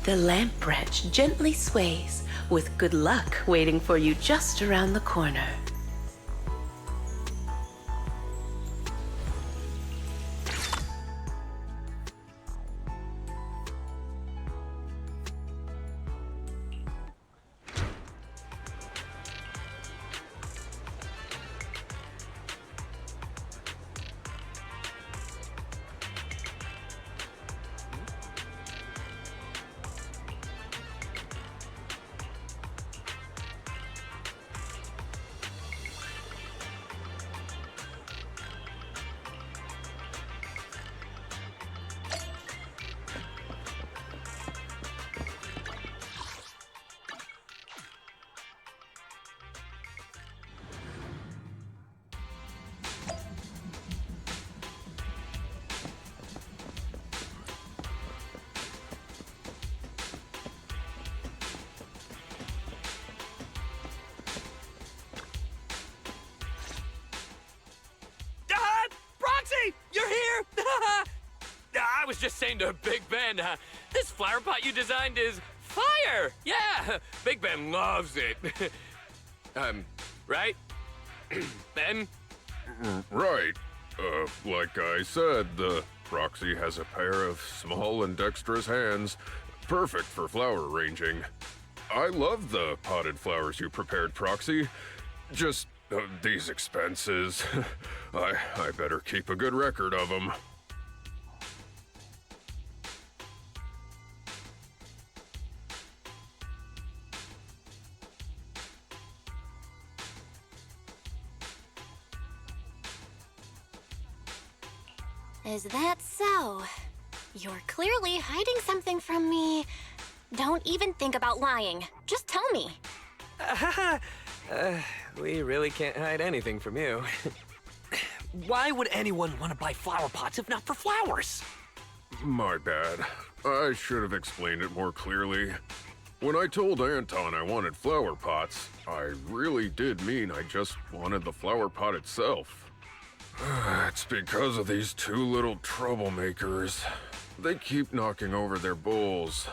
The lamp branch gently sways, with good luck waiting for you just around the corner. You're here! I was just saying to Big Ben, this flower pot you designed is fire! Yeah, Big Ben loves it. Right? Ben? Right. Like I said, the Proxy has a pair of small and dexterous hands, perfect for flower arranging. I love the potted flowers you prepared, Proxy. Just these expenses. I better keep a good record of them. Is that so? You're clearly hiding something from me. Don't even think about lying. Just tell me. We really can't hide anything from you. Why would anyone want to buy flower pots if not for flowers? My bad. I should have explained it more clearly. When I told Anton I wanted flower pots, I really did mean I just wanted the flower pot itself. It's because of these two little troublemakers. They keep knocking over their bowls.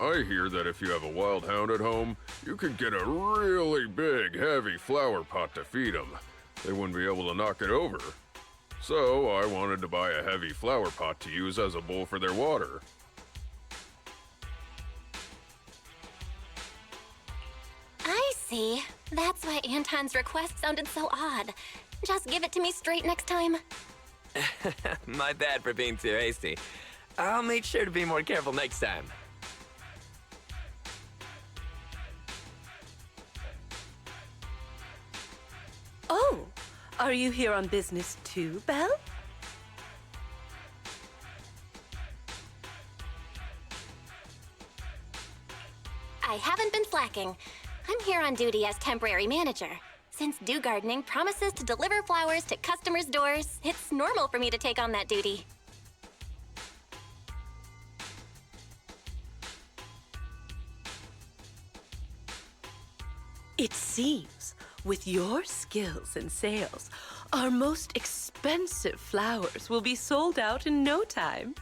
I hear that if you have a wild hound at home, you could get a really big, heavy flower pot to feed them. They wouldn't be able to knock it over. So I wanted to buy a heavy flower pot to use as a bowl for their water. I see. That's why Anton's request sounded so odd. Just give it to me straight next time. My bad for being too hasty. I'll make sure to be more careful next time. Oh, are you here on business too, Belle? I haven't been slacking. I'm here on duty as temporary manager. Since Dew Gardening promises to deliver flowers to customers' doors, it's normal for me to take on that duty. It seems, with your skills and sales, our most expensive flowers will be sold out in no time.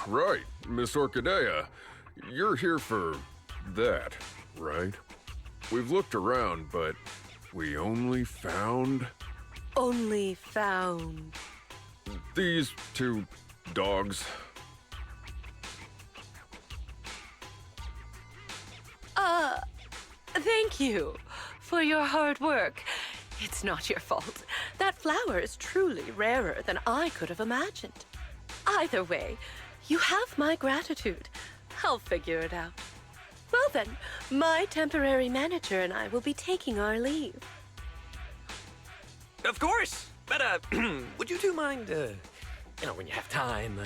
Right. Miss Orchidea. You're here for that, right? We've looked around, but we only found... Only found... these two dogs. Thank you for your hard work. It's not your fault. That flower is truly rarer than I could have imagined. Either way, you have my gratitude. I'll figure it out. Well then, my temporary manager and I will be taking our leave. Of course! But, would you two mind, when you have time,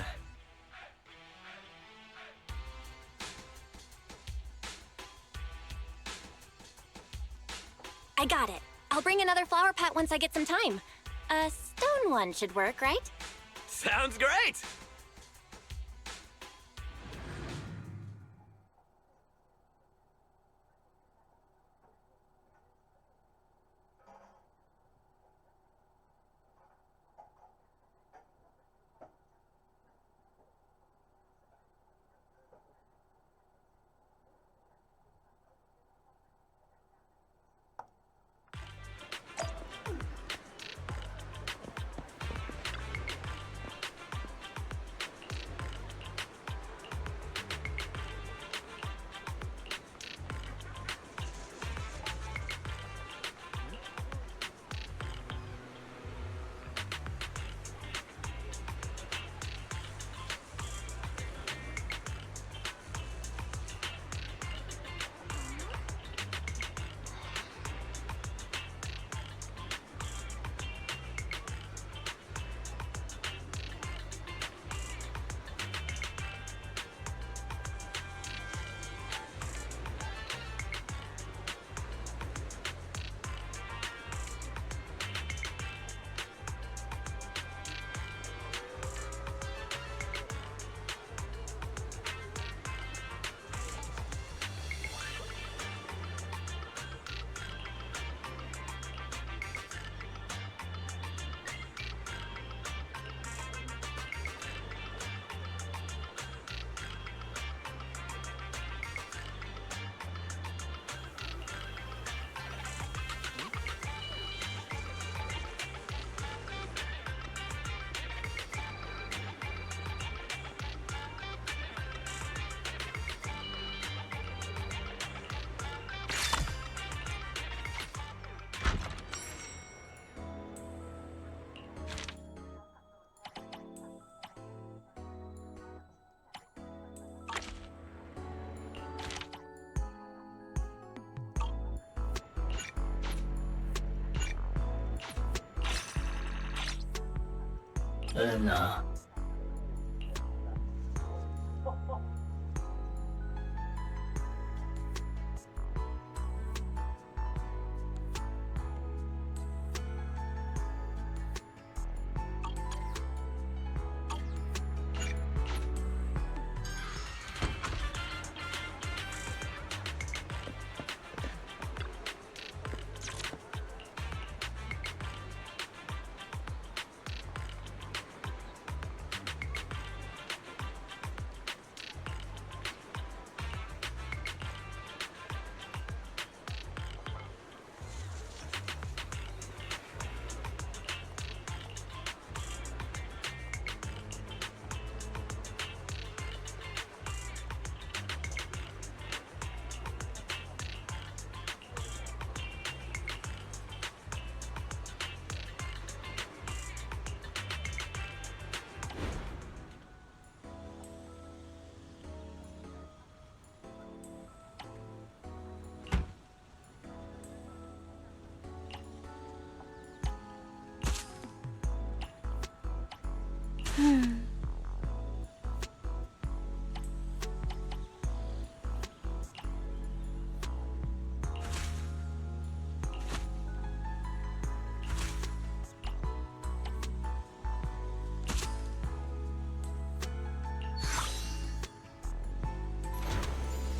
I got it. I'll bring another flower pot once I get some time. A stone one should work, right? Sounds great!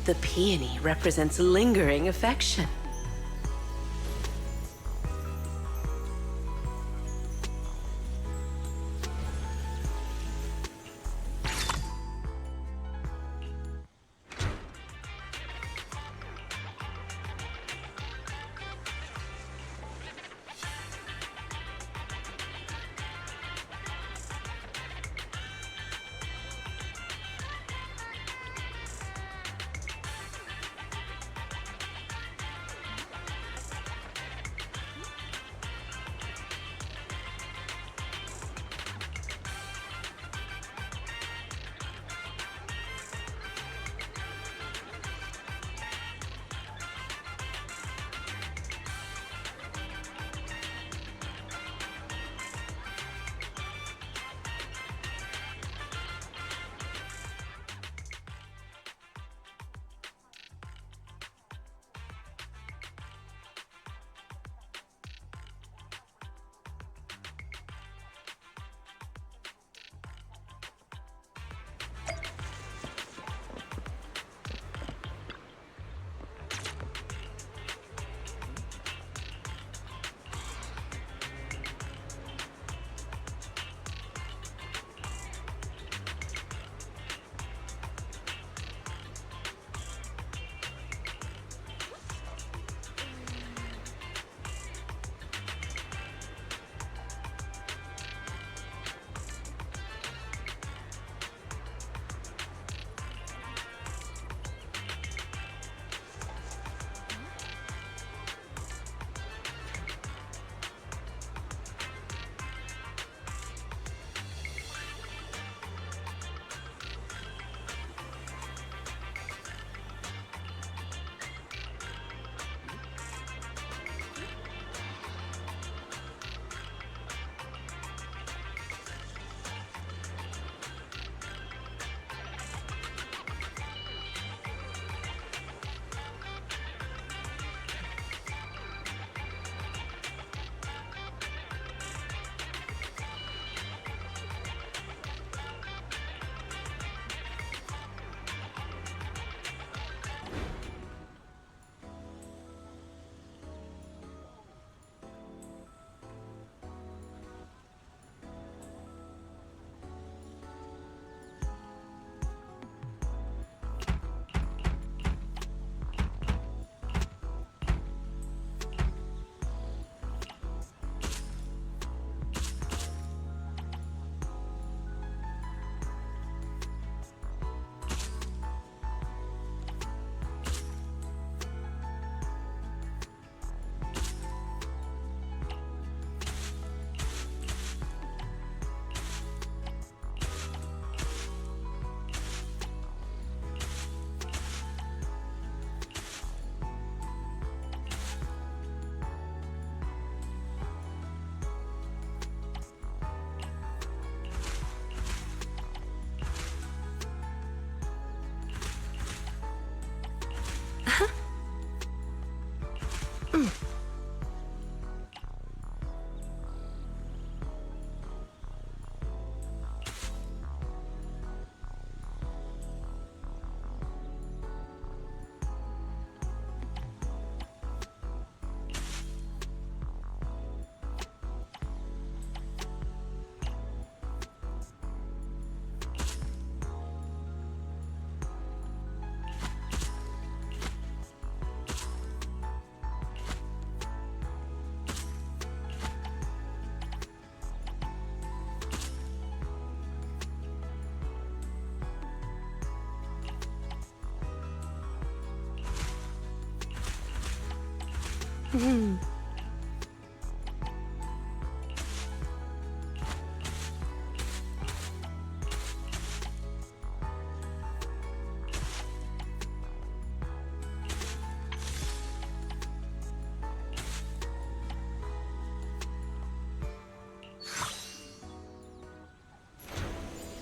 The peony represents lingering affection.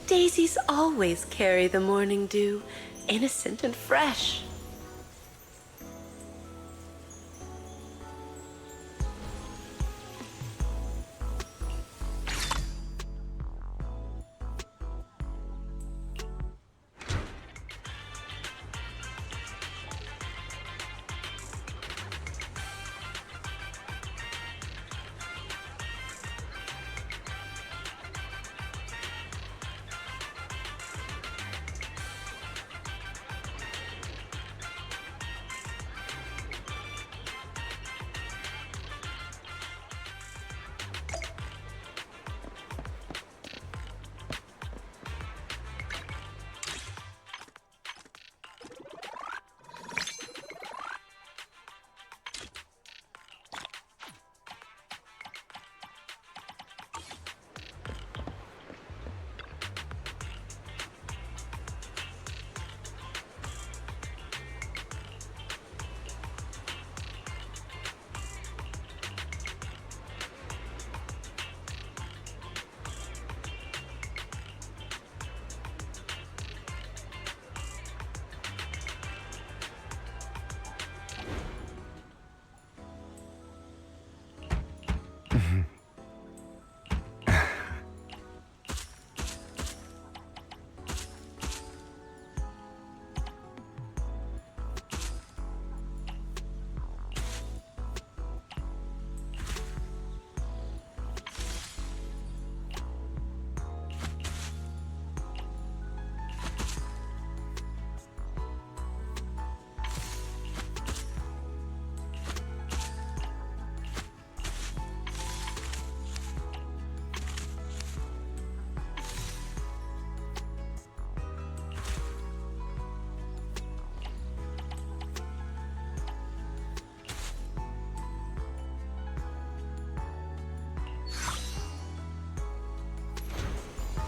Daisies always carry the morning dew, innocent and fresh.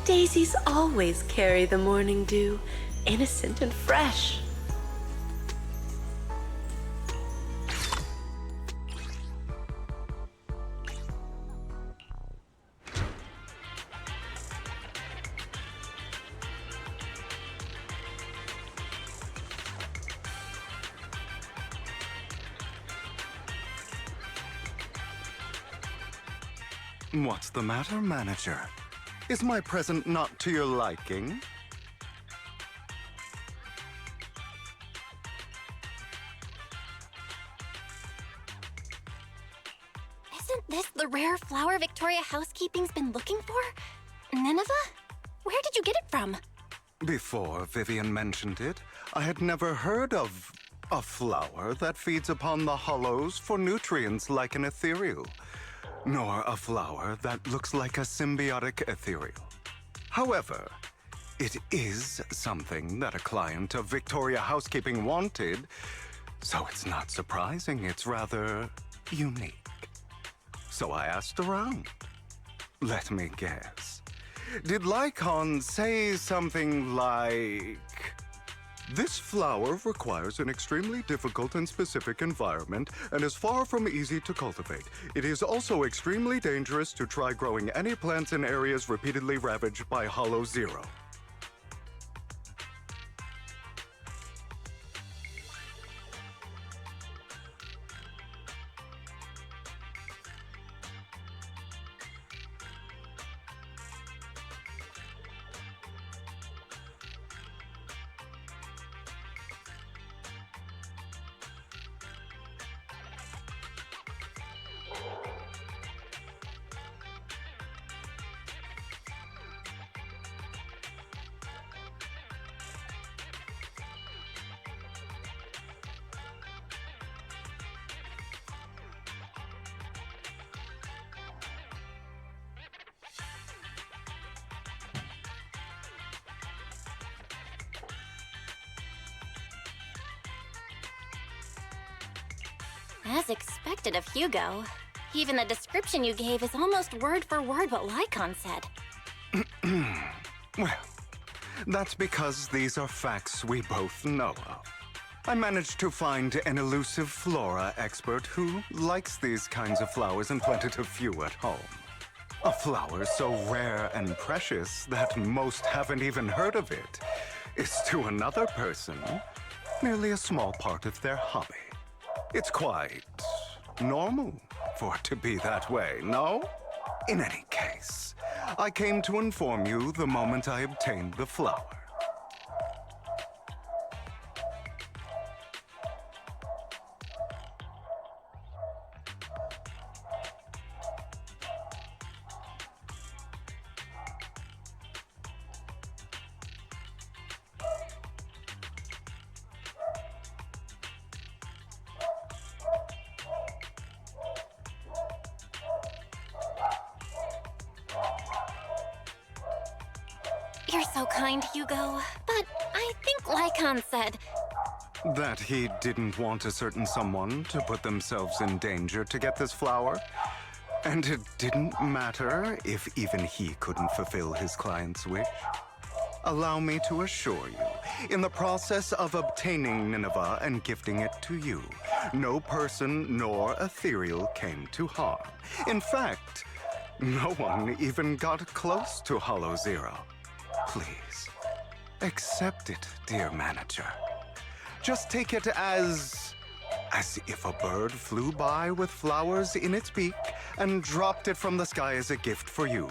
Daisies always carry the morning dew, innocent and fresh. What's the matter, manager? Is my present not to your liking? Isn't this the rare flower Victoria Housekeeping's been looking for? Nineveh? Where did you get it from? Before Vivian mentioned it, I had never heard of a flower that feeds upon the hollows for nutrients like an ethereal, nor a flower that looks like a symbiotic ethereal. However, it is something that a client of Victoria Housekeeping wanted, so it's not surprising it's rather unique. So I asked around. Let me guess. Did Lycon say something like, "This flower requires an extremely difficult and specific environment and is far from easy to cultivate. It is also extremely dangerous to try growing any plants in areas repeatedly ravaged by Hollow Zero"? As expected of Hugo. Even the description you gave is almost word for word what Lycon said. Well, that's because these are facts we both know of. I managed to find an elusive flora expert who likes these kinds of flowers and planted a few at home. A flower so rare and precious that most haven't even heard of it is to another person merely a small part of their hobby. It's quite normal for it to be that way, no? In any case, I came to inform you the moment I obtained the flower. You're so kind, Hugo. But I think Lycon said That he didn't want a certain someone to put themselves in danger to get this flower. And it didn't matter if even he couldn't fulfill his client's wish. Allow me to assure you, in the process of obtaining Nineveh and gifting it to you, no person nor ethereal came to harm. In fact, no one even got close to Hollow Zero. Please, accept it, dear manager. Just take it as if a bird flew by with flowers in its beak and dropped it from the sky as a gift for you,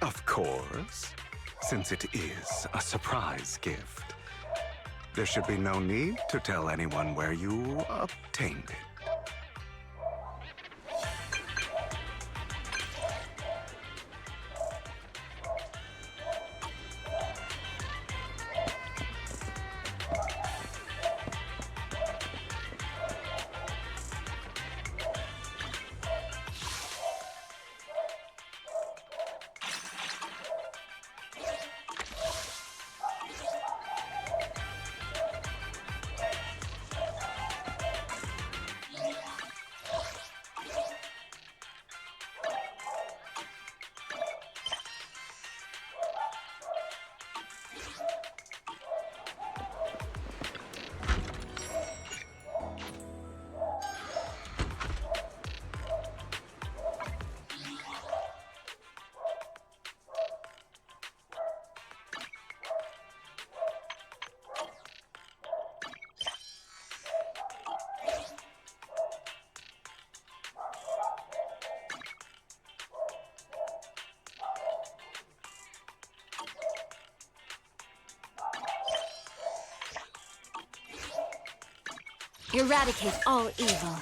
Of course, since it is a surprise gift. There should be no need to tell anyone where you obtained it. Eradicate all evil.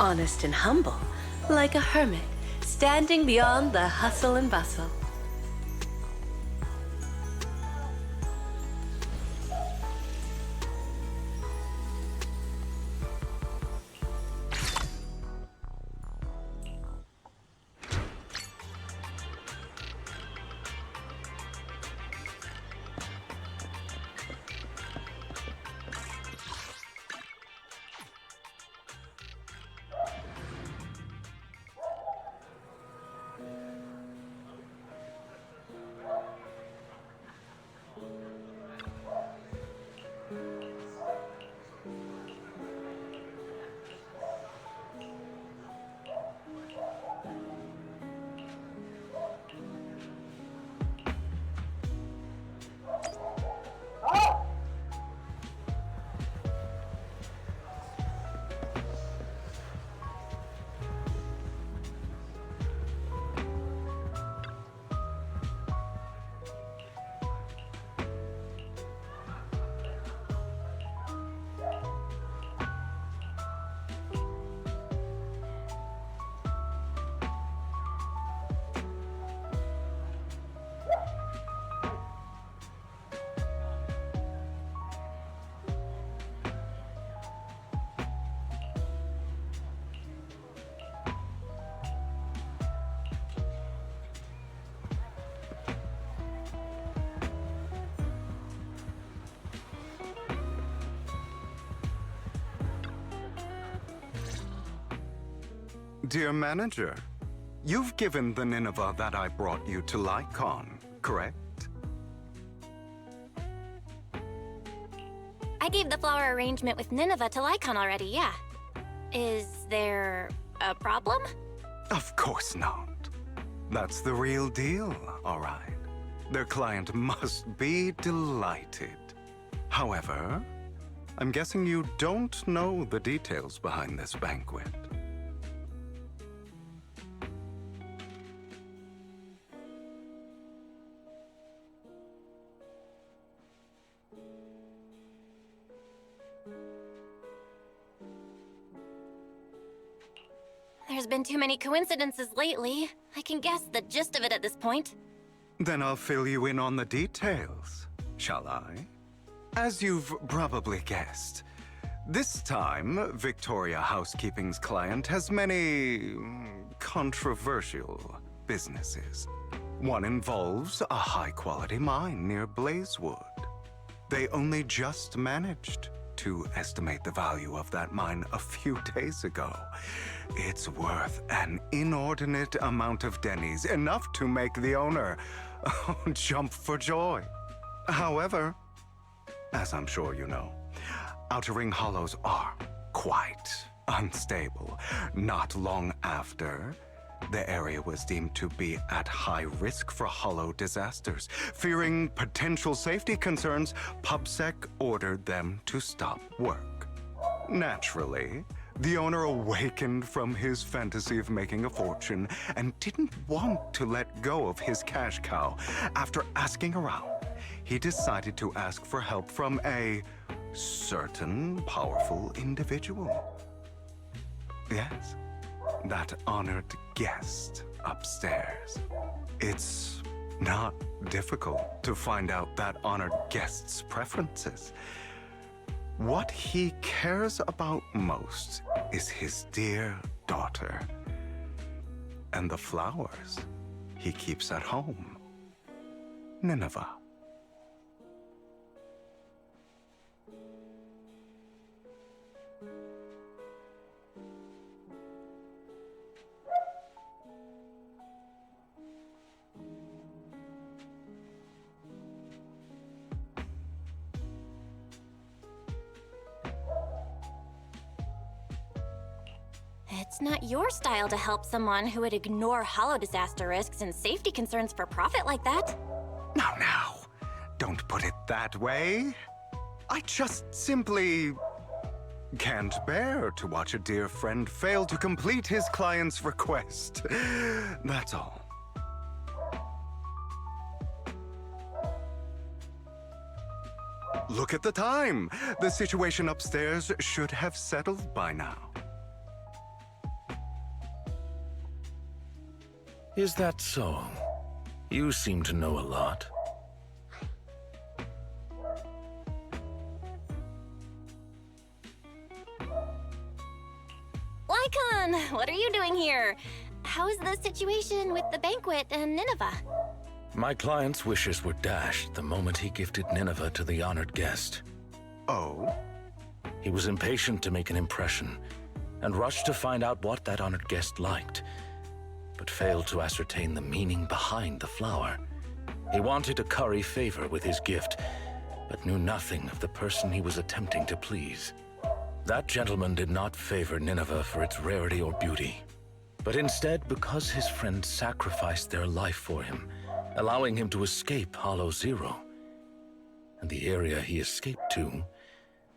honest and humble, like a hermit, standing beyond the hustle and bustle. Dear manager, you've given the Nineveh that I brought you to Lycon, correct? I gave the flower arrangement with Nineveh to Lycon already, yeah. Is there a problem? Of course not. That's the real deal, all right. Their client must be delighted. However, I'm guessing you don't know the details behind this banquet. There's been too many coincidences lately. I can guess the gist of it at this point. Then I'll fill you in on the details, shall I? As you've probably guessed, this time, Victoria Housekeeping's client has many controversial businesses. One involves a high-quality mine near Blazewood. They only just managed to estimate the value of that mine a few days ago. It's worth an inordinate amount of Denny's, enough to make the owner jump for joy. However, as I'm sure you know, Outer Ring Hollows are quite unstable. Not long after, the area was deemed to be at high risk for hollow disasters. Fearing potential safety concerns, PubSec ordered them to stop work. Naturally, the owner awakened from his fantasy of making a fortune and didn't want to let go of his cash cow. After asking around, he decided to ask for help from a certain powerful individual. Yes, that honored guest upstairs. It's not difficult to find out that honored guest's preferences. What he cares about most is his dear daughter and the flowers he keeps at home. Nineveh. It's not your style to help someone who would ignore hollow disaster risks and safety concerns for profit like that. Now, don't put it that way. I just simply can't bear to watch a dear friend fail to complete his client's request. That's all. Look at the time. The situation upstairs should have settled by now. Is that so? You seem to know a lot. Lycon, what are you doing here? How is the situation with the banquet and Nineveh? My client's wishes were dashed the moment he gifted Nineveh to the honored guest. Oh? He was impatient to make an impression, and rushed to find out what that honored guest liked, but failed to ascertain the meaning behind the flower. He wanted to curry favor with his gift, but knew nothing of the person he was attempting to please. That gentleman did not favor Nineveh for its rarity or beauty, but instead because his friend sacrificed their life for him, allowing him to escape Hollow Zero. And the area he escaped to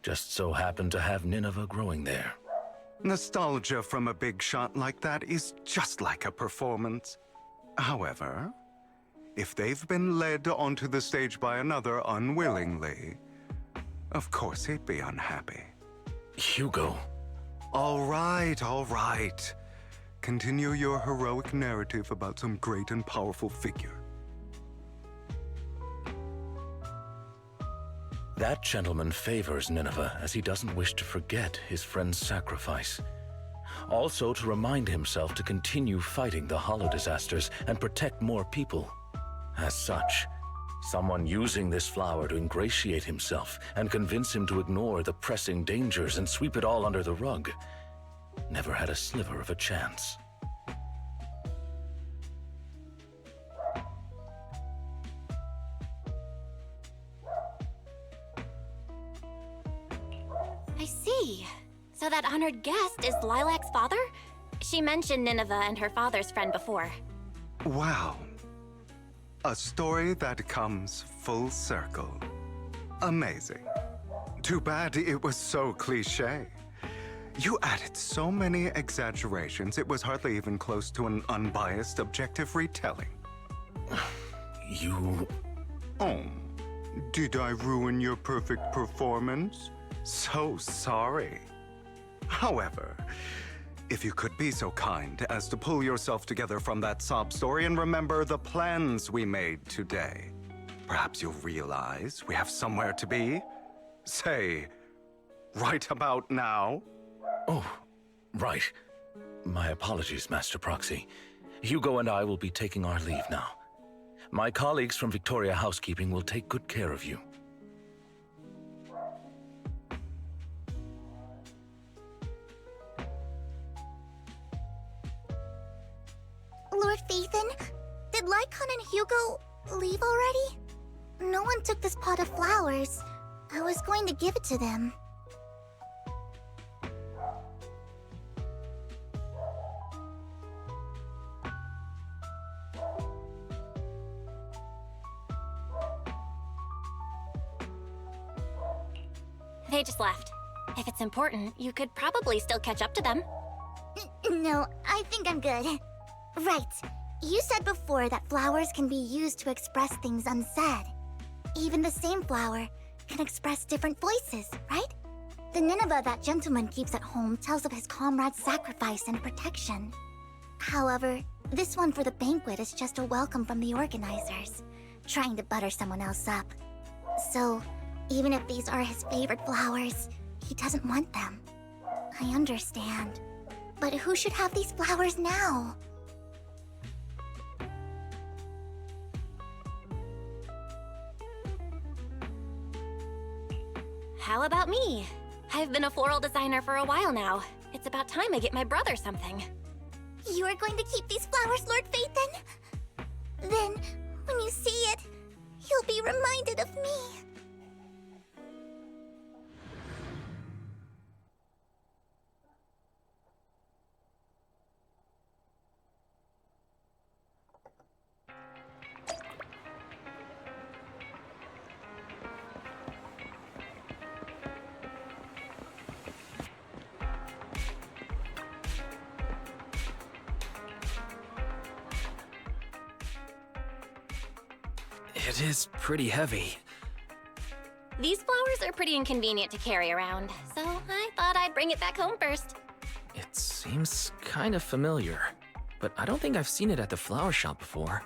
just so happened to have Nineveh growing there. Nostalgia from a big shot like that is just like a performance. However, if they've been led onto the stage by another unwillingly, of course he'd be unhappy. Hugo. All right, all right. Continue your heroic narrative about some great and powerful figure. That gentleman favors Nineveh as he doesn't wish to forget his friend's sacrifice. Also to remind himself to continue fighting the Hollow disasters and protect more people. As such, someone using this flower to ingratiate himself and convince him to ignore the pressing dangers and sweep it all under the rug never had a sliver of a chance. I see. So that honored guest is Lilac's father? She mentioned Nineveh and her father's friend before. Wow. A story that comes full circle. Amazing. Too bad it was so cliché. You added so many exaggerations, it was hardly even close to an unbiased, objective retelling. You... Oh, did I ruin your perfect performance? So sorry. However, if you could be so kind as to pull yourself together from that sob story and remember the plans we made today, perhaps you'll realize we have somewhere to be. Say, right about now. Oh, right. My apologies, Master Proxy. Hugo and I will be taking our leave now. My colleagues from Victoria Housekeeping will take good care of you. Lord Phaethon, did Lycon and Hugo leave already? No one took this pot of flowers. I was going to give it to them. They just left. If it's important, you could probably still catch up to them. No, I think I'm good. Right. You said before that flowers can be used to express things unsaid. Even the same flower can express different voices, right? The Nineveh that gentleman keeps at home tells of his comrade's sacrifice and protection. However, this one for the banquet is just a welcome from the organizers, trying to butter someone else up. So, even if these are his favorite flowers, he doesn't want them. I understand. But who should have these flowers now? How about me? I've been a floral designer for a while now. It's about time I get my brother something. You are going to keep these flowers, Lord Phaethon? Then, when you see it, you'll be reminded of me. It is pretty heavy. These flowers are pretty inconvenient to carry around, so I thought I'd bring it back home first. It seems kind of familiar. but I don't think I've seen it at the flower shop before.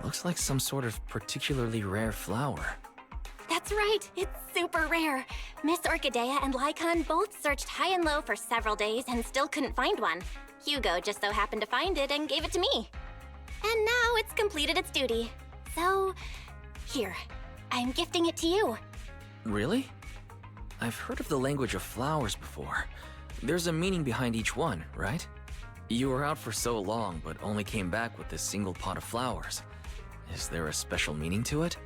Looks like some sort of particularly rare flower. That's right, it's super rare. Miss Orchidea and Lycon both searched high and low for several days and still couldn't find one. Hugo just so happened to find it and gave it to me. And now it's completed its duty. So, here, I'm gifting it to you. Really? I've heard of the language of flowers before. There's a meaning behind each one, right? You were out for so long, but only came back with this single pot of flowers. Is there a special meaning to it?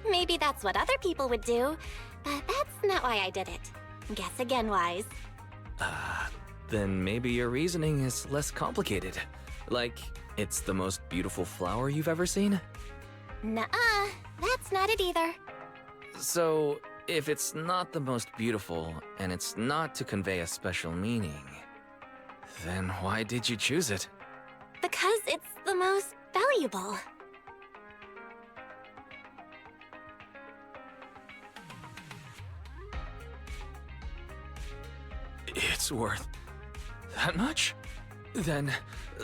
Maybe that's what other people would do, but that's not why I did it. Guess again, Wise. Then maybe your reasoning is less complicated. Like, it's the most beautiful flower you've ever seen? Nuh-uh, that's not it either. So, if it's not the most beautiful, and it's not to convey a special meaning, then why did you choose it? Because it's the most valuable. It's worth that much? Then,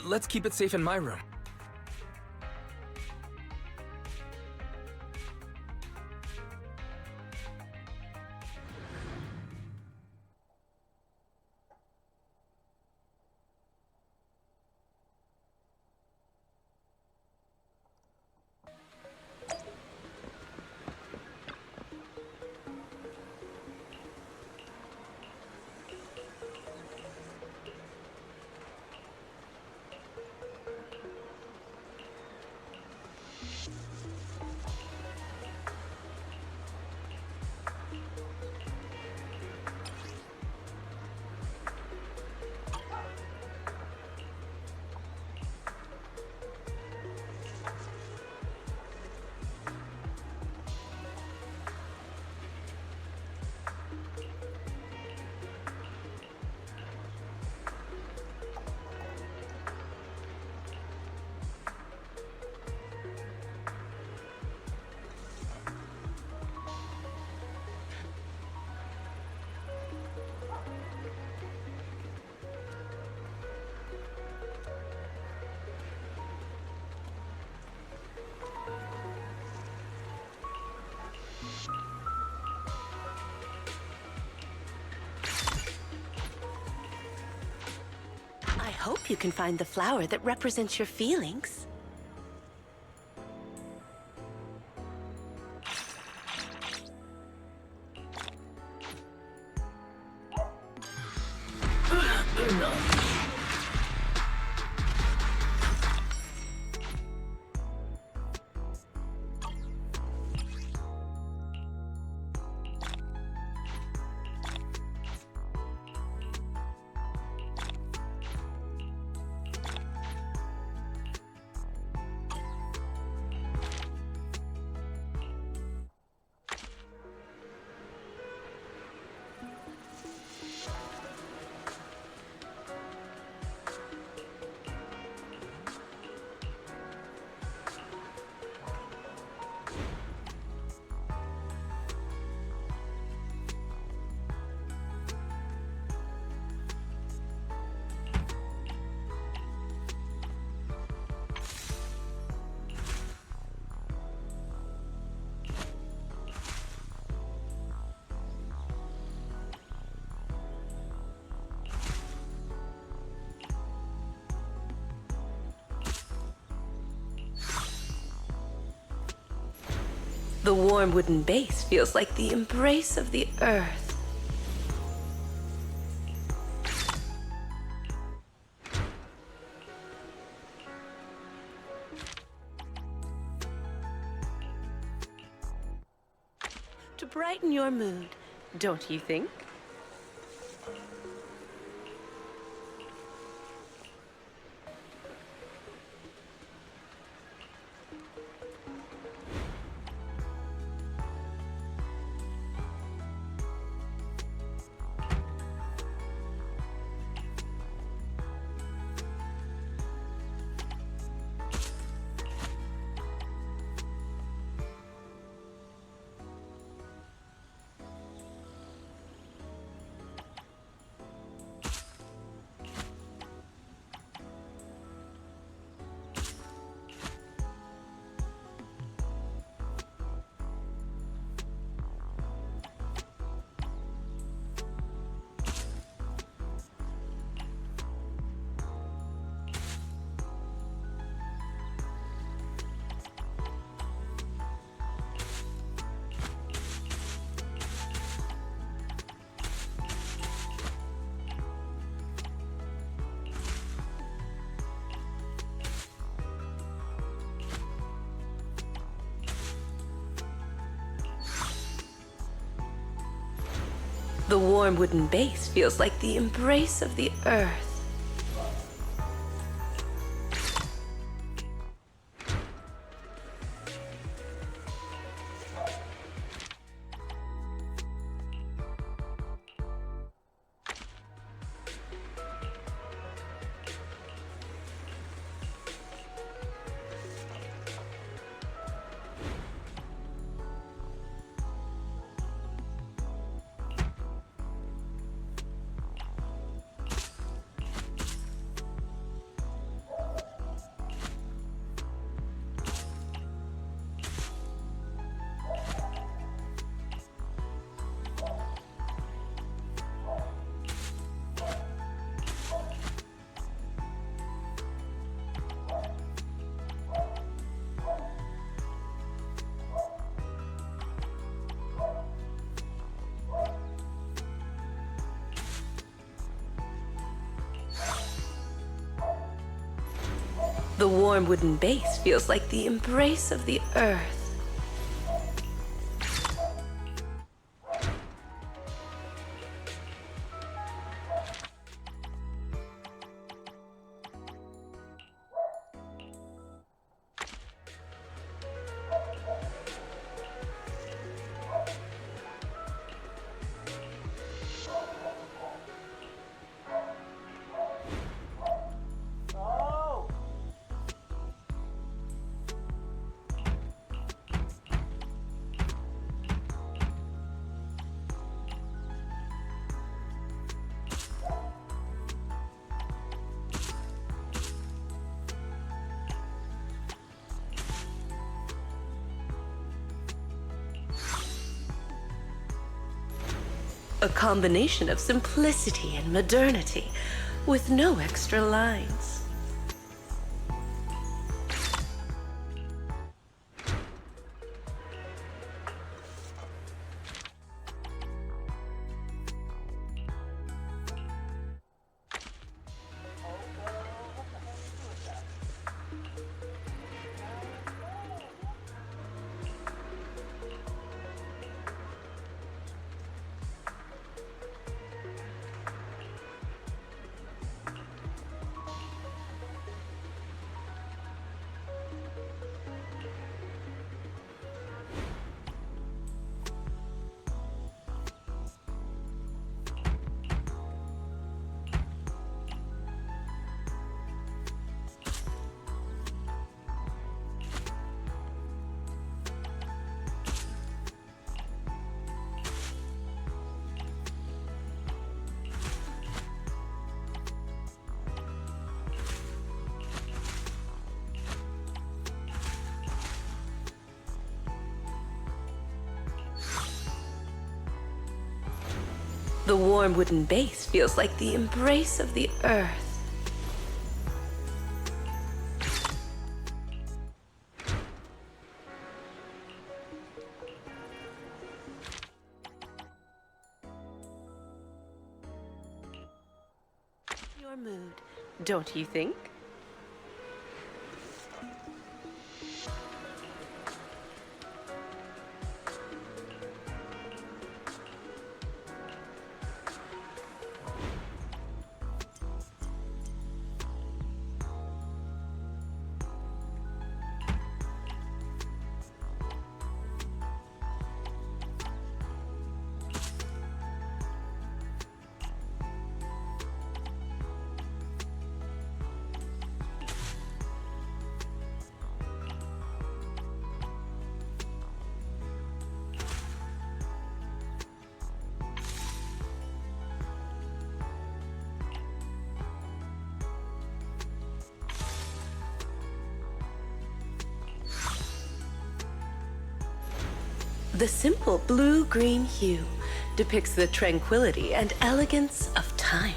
let's keep it safe in my room. I hope you can find the flower that represents your feelings. The warm wooden base feels like the embrace of the earth. To brighten your mood, don't you think? The warm wooden base feels like the embrace of the earth. The warm wooden base feels like the embrace of the earth. A combination of simplicity and modernity, with no extra lines. The warm wooden base feels like the embrace of the earth. Your mood, don't you think? The simple blue-green hue depicts the tranquility and elegance of time.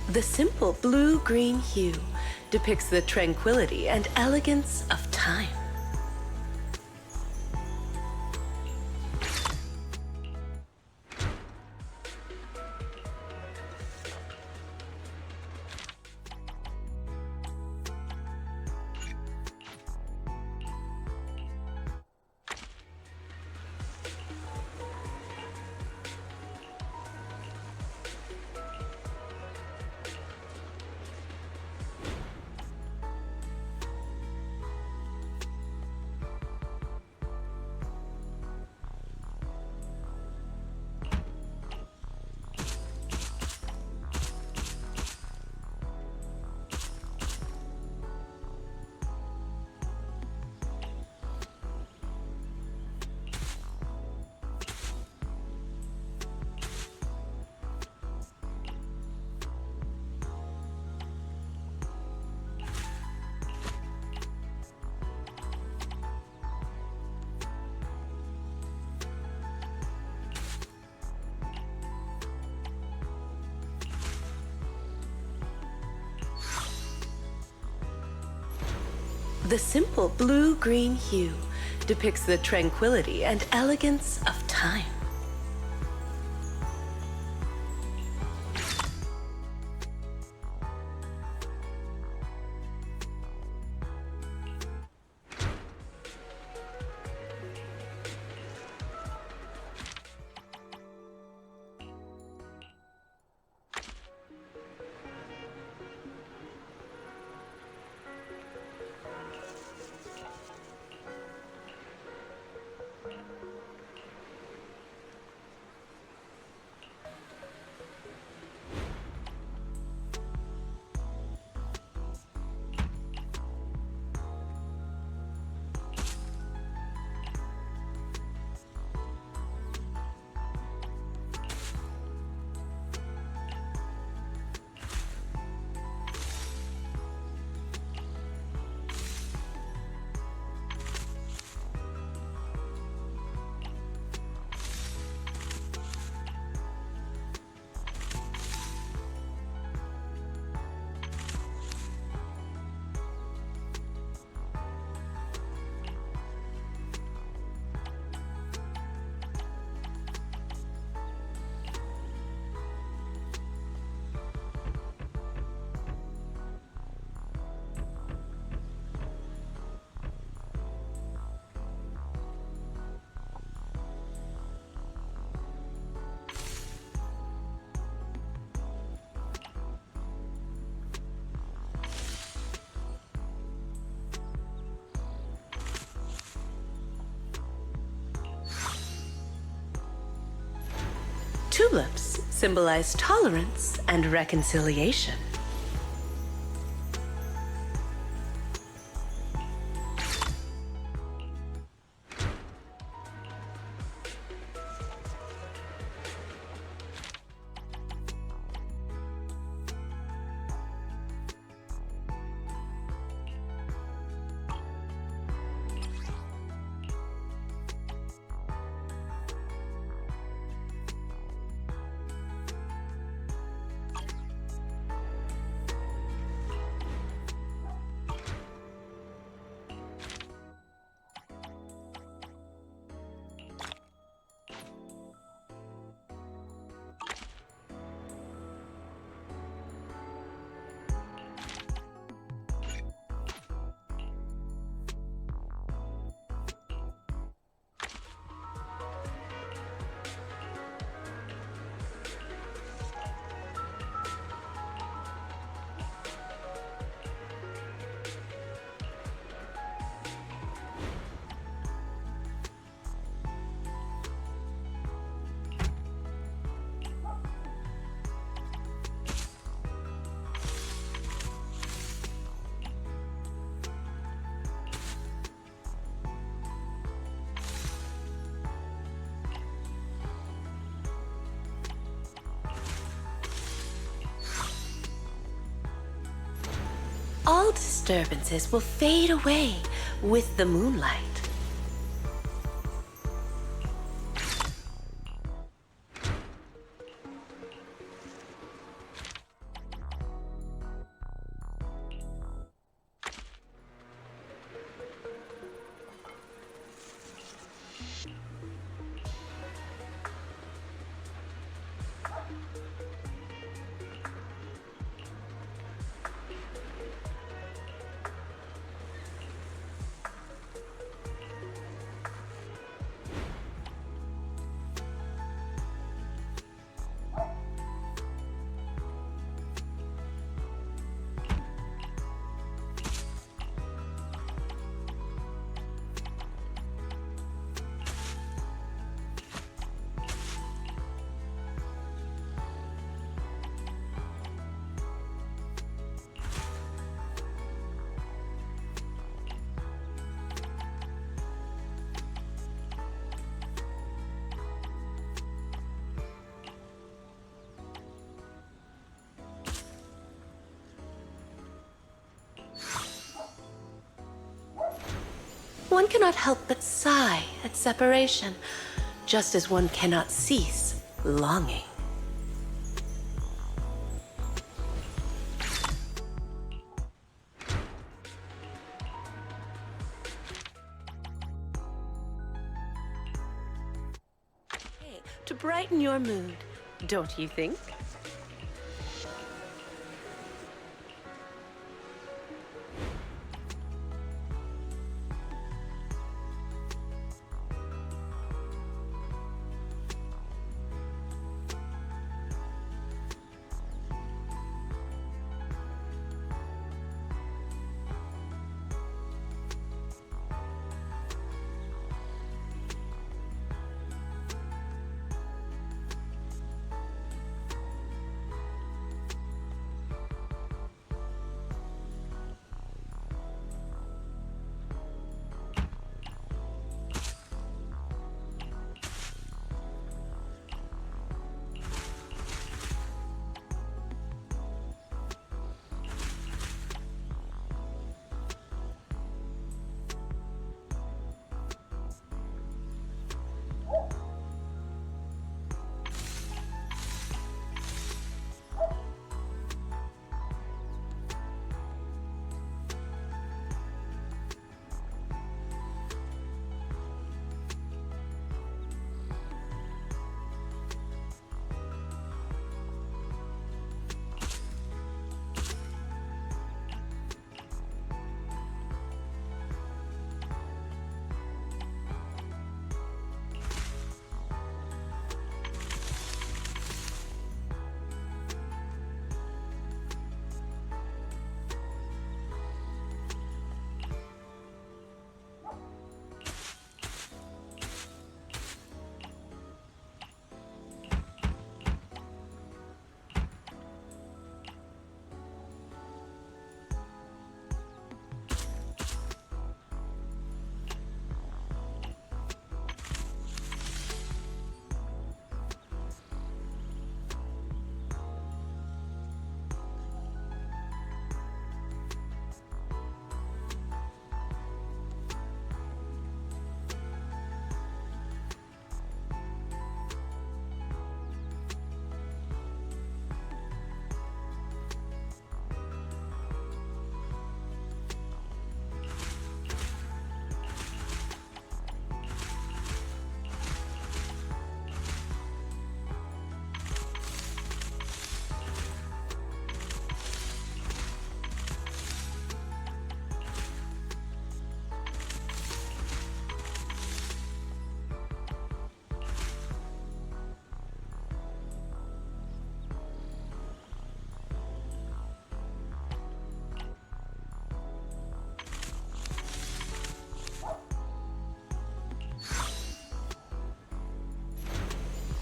The simple blue-green hue depicts the tranquility and elegance of time. The simple blue-green hue depicts the tranquility and elegance of time. Tulips symbolize tolerance and reconciliation. All disturbances will fade away with the moonlight. one cannot help but sigh at separation, just as one cannot cease longing. Hey, to brighten your mood, don't you think?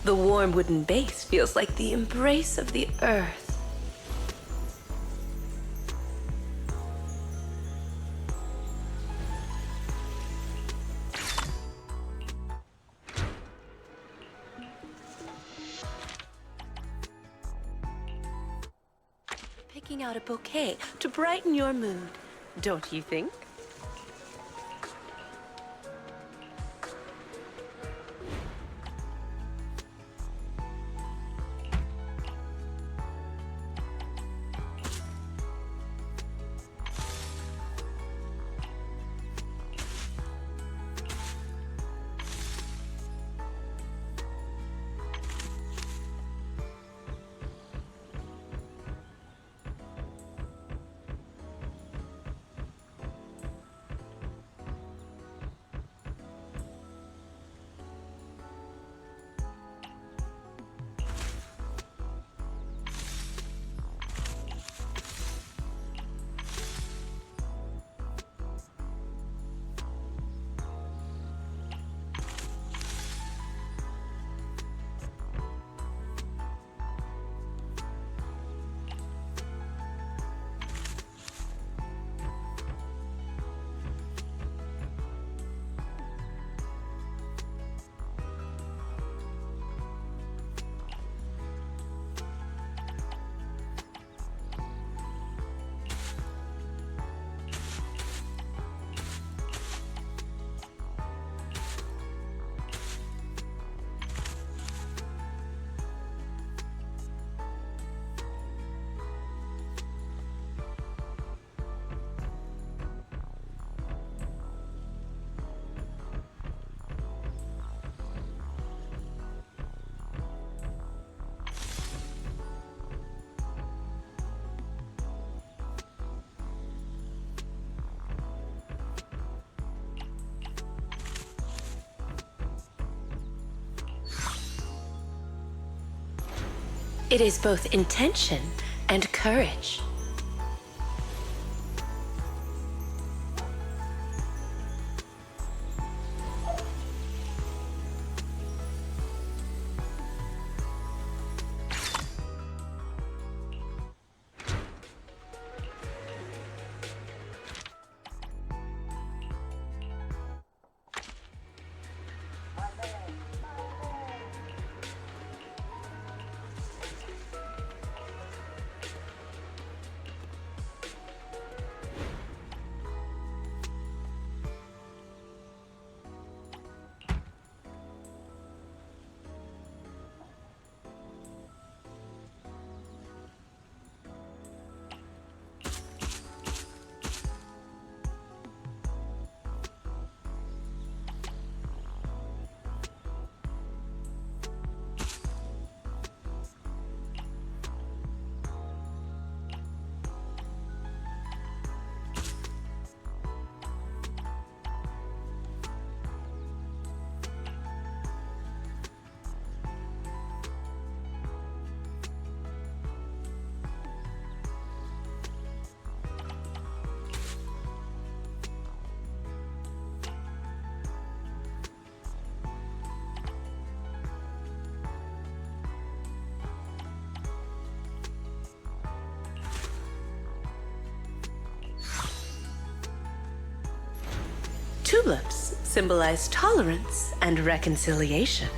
The warm wooden base feels like the embrace of the earth. Picking out a bouquet to brighten your mood, don't you think? It is both intention and courage. Tulips symbolize tolerance and reconciliation.